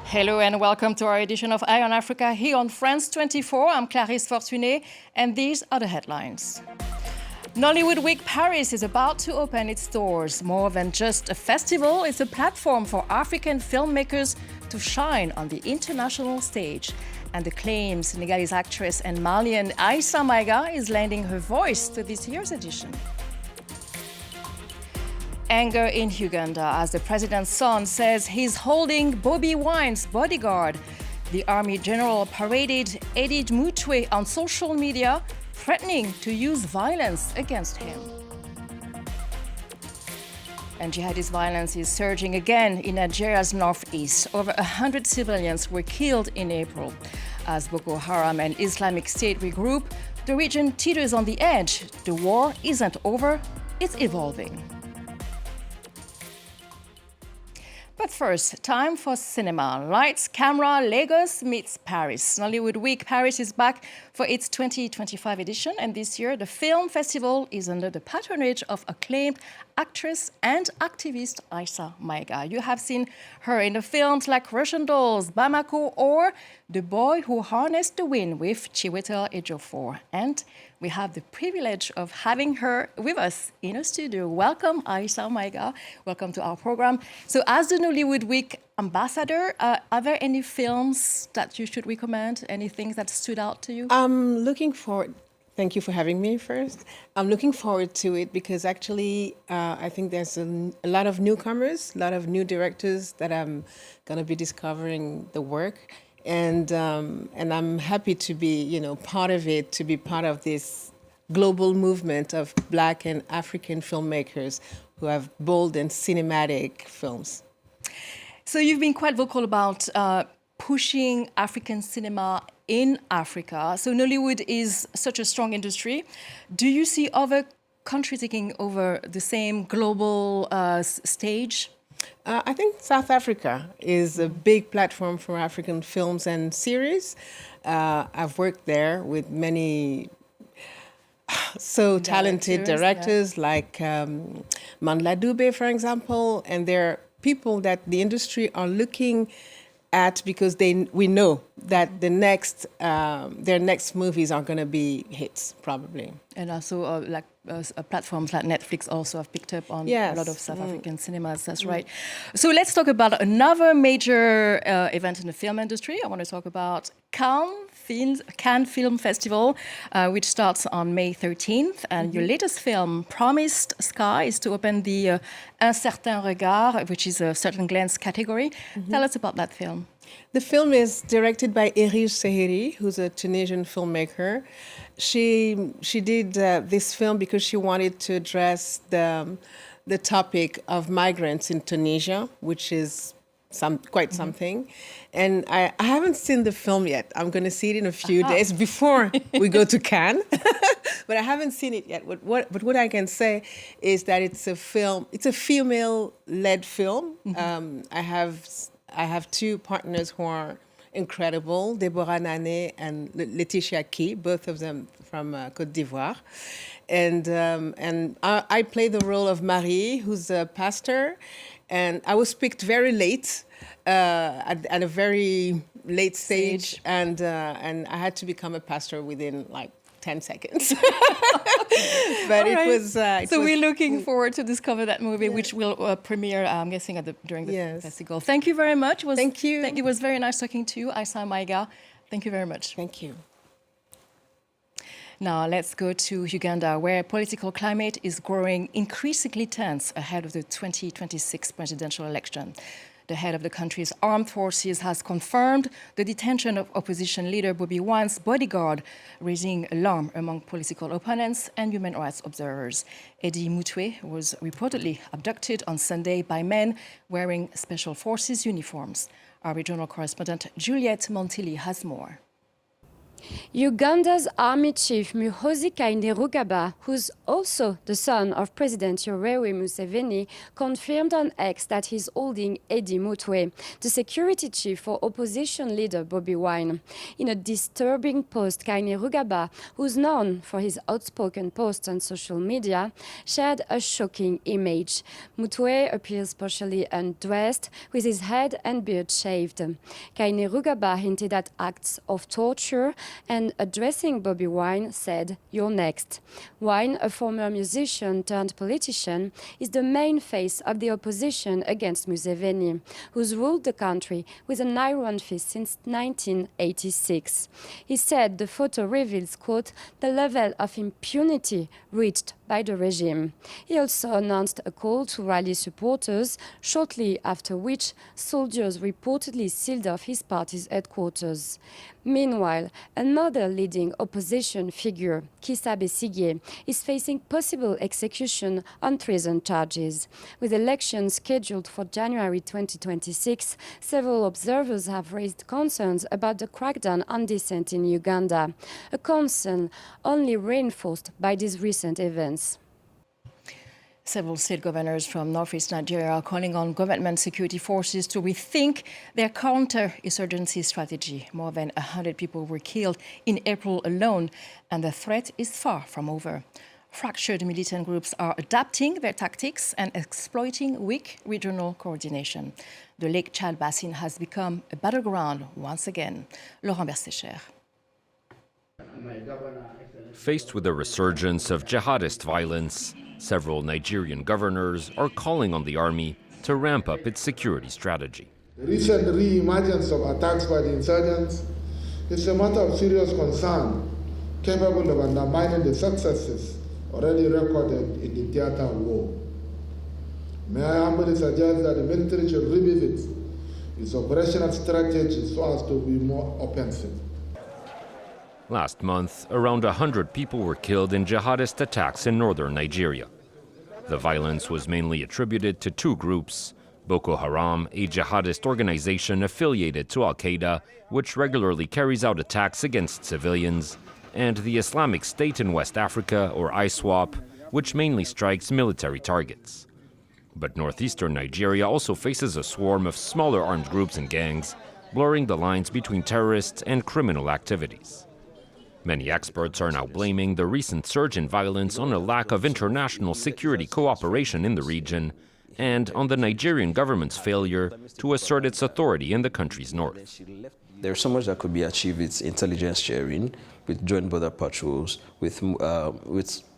Hello and welcome to our edition of Eye on Africa here on France 24. I'm Clarisse Fortuné and these are the headlines. NollywoodWeek Paris is about to open its doors. More than just a festival, it's a platform for African filmmakers to shine on the international stage. And Acclaimed Senegalese actress and Malian Aïssa Maïga is lending her voice to this year's edition. Anger in Uganda as the president's son says he's holding Bobi Wine's bodyguard. The army general paraded Eddie Mutwe on social media, threatening to use violence against him. And jihadist violence is surging again in Nigeria's northeast. Over 100 civilians were killed in April. As Boko Haram and Islamic State regroup, the region teeters on the edge. The war isn't over, it's evolving. But first, time for cinema. Lights, camera, Lagos meets Paris. NollywoodWeek Paris is back for its 2025 edition, and this year the film festival is under the patronage of acclaimed actress and activist Aïssa Maïga. You have seen her in the films like Russian Dolls, Bamako, or The Boy Who Harnessed the Wind with Chiwetel Ejiofor. And we have the privilege of having her with us in a studio. Welcome, Aïssa Maïga. Welcome to our program. So as the NollywoodWeek ambassador, are there any films that you should recommend? Anything that stood out to you? I'm looking forward. Thank you for having me first. I'm looking forward to it because actually I think there's a lot of newcomers, a lot of new directors that I'm going to be discovering the work. And I'm happy to be, part of it, to be part of this global movement of Black and African filmmakers who have bold and cinematic films. So you've been quite vocal about pushing African cinema in Africa. So Nollywood is such a strong industry. Do you see other countries taking over the same global stage? I think South Africa is a big platform for African films and series. I've worked there with many so talented directors like Mandla Dube, for example, and they're people that the industry are looking at because we know that their next movies are going to be hits, probably. And also platforms like Netflix also have picked up on a lot of South African cinemas, that's right. So let's talk about another major event in the film industry. I want to talk about Cannes Film Festival, which starts on May 13th. And your latest film, Promised Sky, is to open the Un Certain Regard, which is a certain glance category. Tell us about that film. The film is directed by Erij Seheri, who's a Tunisian filmmaker. She did this film because she wanted to address the topic of migrants in Tunisia, which is quite something. And I haven't seen the film yet. I'm going to see it in a few days before we go to Cannes. But I haven't seen it yet. But what I can say is that it's a female-led film. I have two partners who are incredible, Deborah Nane and Laetitia Key, both of them from Côte d'Ivoire. And I play the role of Marie, who's a pastor. And I was picked very late, at a very late stage. And I had to become a pastor within 10 seconds. But it was... so we're looking forward to discover that movie, which will premiere, I'm guessing, during the festival. Thank you very much. Thank you. It was very nice talking to you, Aïssa Maïga. Thank you very much. Thank you. Now let's go to Uganda, where political climate is growing increasingly tense ahead of the 2026 presidential election. The head of the country's armed forces has confirmed the detention of opposition leader Bobi Wine's bodyguard, raising alarm among political opponents and human rights observers. Eddie Mutwe was reportedly abducted on Sunday by men wearing special forces uniforms. Our regional correspondent Juliette Montilli has more. Uganda's army chief Muhoozi Kainerugaba, who's also the son of President Yoweri Museveni, confirmed on X that he's holding Eddie Mutwe, the security chief for opposition leader Bobi Wine. In a disturbing post, Kainerugaba, who's known for his outspoken posts on social media, shared a shocking image. Mutwe appears partially undressed, with his head and beard shaved. Kainerugaba hinted at acts of torture and, addressing Bobi Wine, said, "You're next." Wine, a former musician turned politician, is the main face of the opposition against Museveni, who's ruled the country with an iron fist since 1986. He said the photo reveals, quote, "the level of impunity reached by the regime." He also announced a call to rally supporters, shortly after which soldiers reportedly sealed off his party's headquarters. Meanwhile, another leading opposition figure, Kizza Besigye, is facing possible execution on treason charges. With elections scheduled for January 2026, several observers have raised concerns about the crackdown on dissent in Uganda, a concern only reinforced by these recent events. Several state governors from northeast Nigeria are calling on government security forces to rethink their counter-insurgency strategy. More than 100 people were killed in April alone, and the threat is far from over. Fractured militant groups are adapting their tactics and exploiting weak regional coordination. The Lake Chad Basin has become a battleground once again. Laurent Bersécher. Faced with a resurgence of jihadist violence, several Nigerian governors are calling on the army to ramp up its security strategy. The recent re-emergence of attacks by the insurgents is a matter of serious concern, capable of undermining the successes already recorded in the theater of war. May I humbly suggest that the military should revisit its operational strategy so as to be more offensive. Last month, around 100 people were killed in jihadist attacks in northern Nigeria. The violence was mainly attributed to two groups: Boko Haram, a jihadist organization affiliated to Al-Qaeda, which regularly carries out attacks against civilians, and the Islamic State in West Africa, or ISWAP, which mainly strikes military targets. But northeastern Nigeria also faces a swarm of smaller armed groups and gangs, blurring the lines between terrorists and criminal activities. Many experts are now blaming the recent surge in violence on a lack of international security cooperation in the region and on the Nigerian government's failure to assert its authority in the country's north. There's so much that could be achieved with intelligence sharing, with joint border patrols, with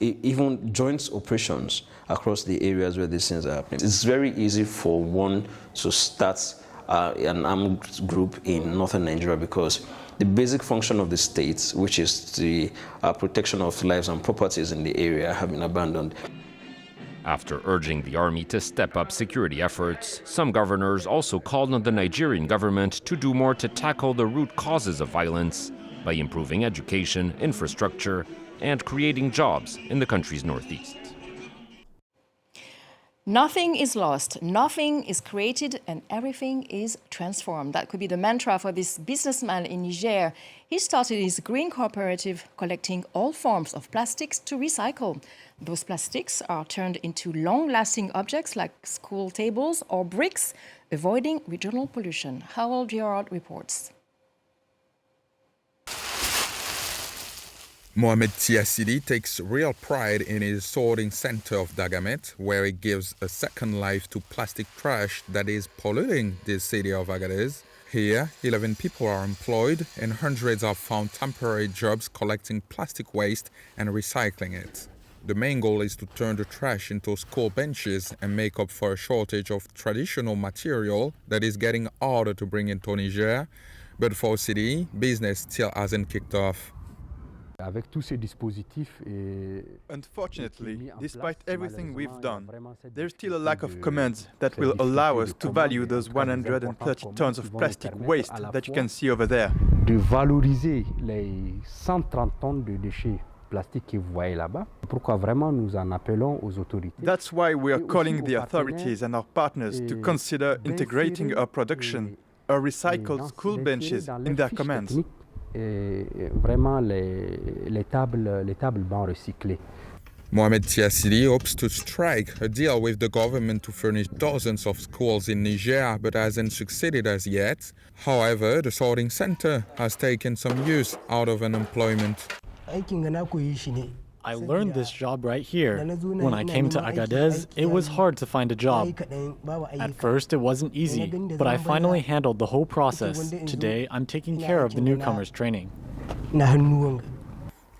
even joint operations across the areas where these things are happening. It's very easy for one to start an armed group in northern Nigeria because the basic function of the state, which is the protection of lives and properties in the area, have been abandoned. After urging the army to step up security efforts, some governors also called on the Nigerian government to do more to tackle the root causes of violence by improving education, infrastructure, and creating jobs in the country's northeast. Nothing is lost, nothing is created, and everything is transformed. That could be the mantra for this businessman in Niger. He started his green cooperative collecting all forms of plastics to recycle. Those plastics are turned into long-lasting objects like school tables or bricks, avoiding regional pollution. Howell Gerard reports. Mohamed Tiassidi takes real pride in his sorting center of Dagamet, where he gives a second life to plastic trash that is polluting the city of Agadez. Here, 11 people are employed and hundreds have found temporary jobs collecting plastic waste and recycling it. The main goal is to turn the trash into school benches and make up for a shortage of traditional material that is getting harder to bring into Niger. But for city, business still hasn't kicked off. Unfortunately, despite everything we've done, there's still a lack of commands that will allow us to value those 130 tons of plastic waste that you can see over there. De valoriser les 130 tonnes de déchets plastiques que vous voyez là-bas. Pourquoi vraiment nous en appelons aux autorités? That's why we are calling the authorities and our partners to consider integrating our production, our recycled school benches in their commands. vraiment les tables bancs recyclées. Mohamed Tiassili hopes to strike a deal with the government to furnish dozens of schools in Niger, but hasn't succeeded as yet. However, the sorting center has taken some use out of unemployment. I learned this job right here. When I came to Agadez, it was hard to find a job. At first, it wasn't easy, but I finally handled the whole process. Today, I'm taking care of the newcomers' training.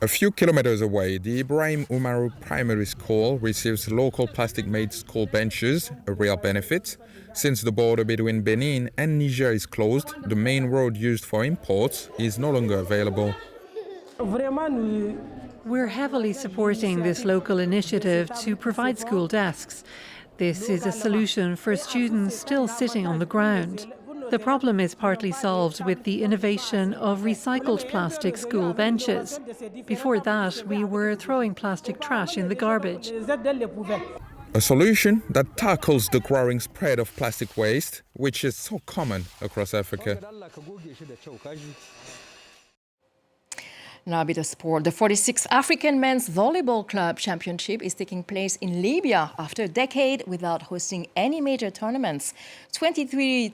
A few kilometers away, the Ibrahim Umaru Primary School receives local plastic-made school benches, a real benefit. Since the border between Benin and Niger is closed, the main road used for imports is no longer available. We're heavily supporting this local initiative to provide school desks. This is a solution for students still sitting on the ground. The problem is partly solved with the innovation of recycled plastic school benches. Before that, we were throwing plastic trash in the garbage. A solution that tackles the growing spread of plastic waste, which is so common across Africa. Now a bit of sport. The 46th African Men's Volleyball Club Championship is taking place in Libya after a decade without hosting any major tournaments. 23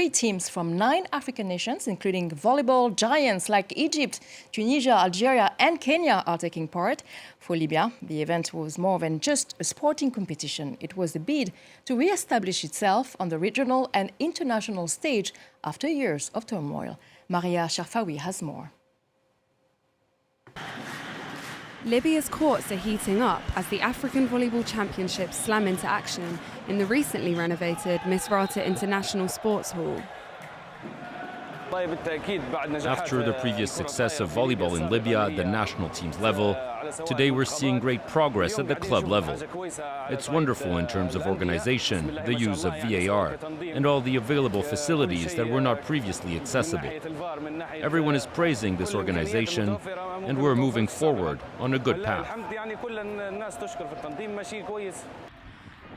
teams from 9 African nations, including volleyball giants like Egypt, Tunisia, Algeria and Kenya, are taking part. For Libya, the event was more than just a sporting competition. It was a bid to re-establish itself on the regional and international stage after years of turmoil. Maria Sharfawi has more. Libya's courts are heating up as the African Volleyball Championships slam into action in the recently renovated Misrata International Sports Hall. After the previous success of volleyball in Libya at the national team's level, today we're seeing great progress at the club level. It's wonderful in terms of organization, the use of VAR, and all the available facilities that were not previously accessible. Everyone is praising this organization, and we're moving forward on a good path.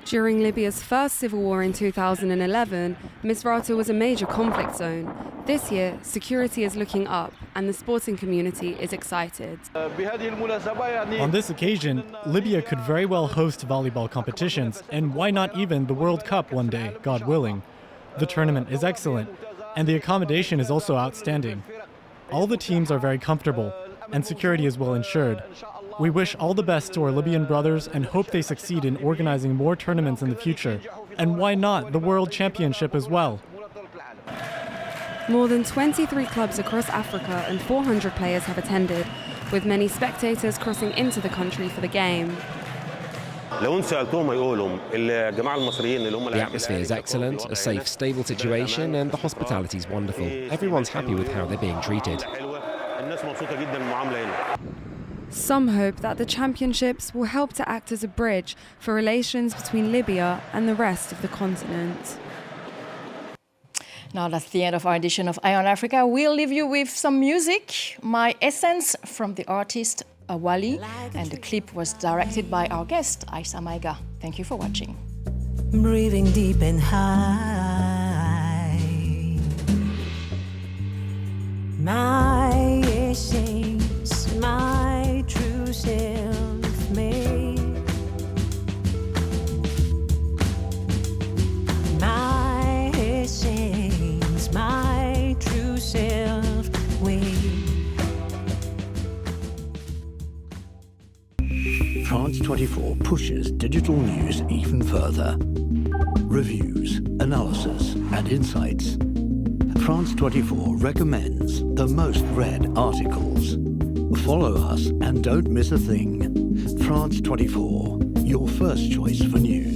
During Libya's first civil war in 2011, Misrata was a major conflict zone. This year, security is looking up and the sporting community is excited. On this occasion, Libya could very well host volleyball competitions, and why not even the World Cup one day, God willing. The tournament is excellent, and the accommodation is also outstanding. All the teams are very comfortable, and security is well ensured. We wish all the best to our Libyan brothers and hope they succeed in organizing more tournaments in the future. And why not the World Championship as well? More than 23 clubs across Africa and 400 players have attended, with many spectators crossing into the country for the game. The atmosphere is excellent, a safe, stable situation, and the hospitality is wonderful. Everyone's happy with how they're being treated. Some hope that the championships will help to act as a bridge for relations between Libya and the rest of the continent. Now that's the end of our edition of Eye on Africa. We'll leave you with some music, My Essence, from the artist Awali, and the clip was directed by our guest, Aïssa Maïga. Thank you for watching. Breathing deep and high, my essence, my true self-made, my essence, my true self-made. France 24 pushes digital news even further. Reviews, analysis, and insights. France 24 recommends the most read articles. Follow us and don't miss a thing. France 24, your first choice for news.